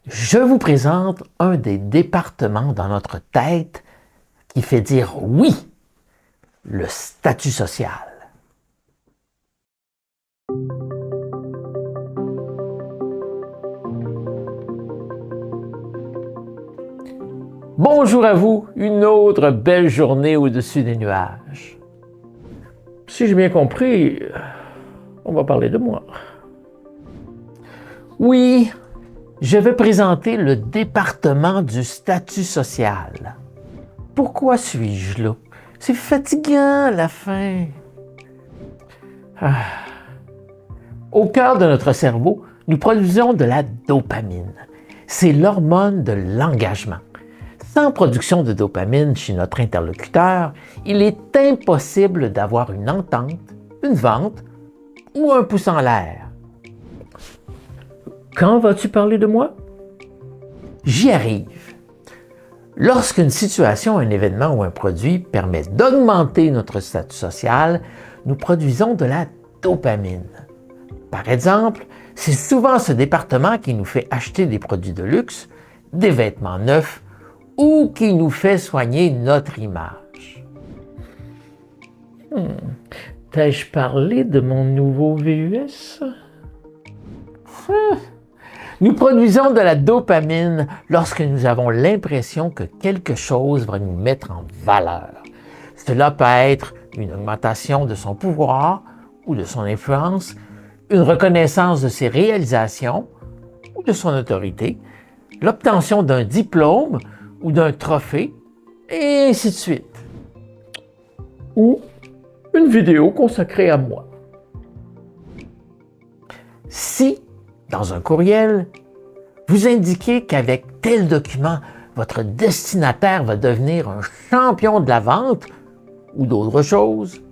Je vous présente un des départements dans notre tête qui fait dire oui, le statut social. Bonjour à vous, une autre belle journée au-dessus des nuages. Si j'ai bien compris, on va parler de moi. Oui, je vais présenter le département du statut social. Pourquoi suis-je là? C'est fatigant à la fin. Au cœur de notre cerveau, nous produisons de la dopamine. C'est l'hormone de l'engagement. Sans production de dopamine chez notre interlocuteur, il est impossible d'avoir une entente, une vente ou un pouce en l'air. Quand vas-tu parler de moi? J'y arrive. Lorsqu'une situation, un événement ou un produit permet d'augmenter notre statut social, nous produisons de la dopamine. Par exemple, c'est souvent ce département qui nous fait acheter des produits de luxe, des vêtements neufs ou qui nous fait soigner notre image. T'ai-je parlé de mon nouveau VUS? Nous produisons de la dopamine lorsque nous avons l'impression que quelque chose va nous mettre en valeur. Cela peut être une augmentation de son pouvoir ou de son influence, une reconnaissance de ses réalisations ou de son autorité, l'obtention d'un diplôme ou d'un trophée, et ainsi de suite. Ou une vidéo consacrée à moi. Si, dans un courriel, vous indiquez qu'avec tel document, votre destinataire va devenir un champion de la vente ou d'autres choses,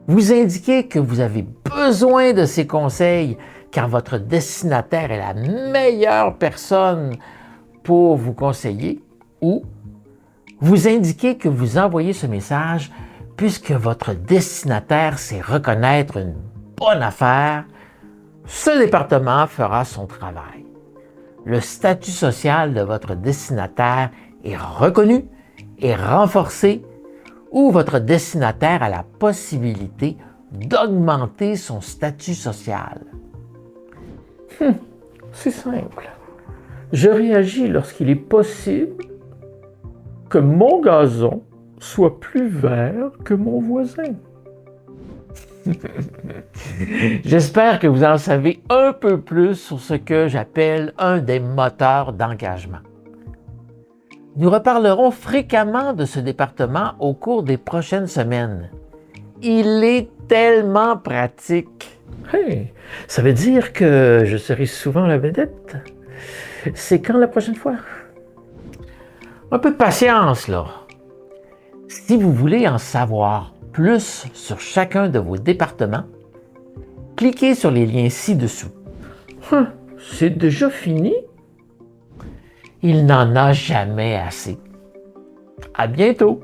vous indiquez que vous avez besoin de ces conseils car votre destinataire est la meilleure personne pour vous conseiller, ou vous indiquez que vous envoyez ce message puisque votre destinataire sait reconnaître une bonne affaire, ce département fera son travail. Le statut social de votre destinataire est reconnu et renforcé, ou votre destinataire a la possibilité d'augmenter son statut social. C'est simple. Je réagis lorsqu'il est possible que mon gazon soit plus vert que mon voisin. J'espère que vous en savez un peu plus sur ce que j'appelle un des moteurs d'engagement. Nous reparlerons fréquemment de ce département au cours des prochaines semaines. Il est tellement pratique. Hey, ça veut dire que je serai souvent la vedette? C'est quand la prochaine fois? Un peu de patience, là. Si vous voulez en savoir plus sur chacun de vos départements, cliquez sur les liens ci-dessous. C'est déjà fini? Il n'en a jamais assez. À bientôt!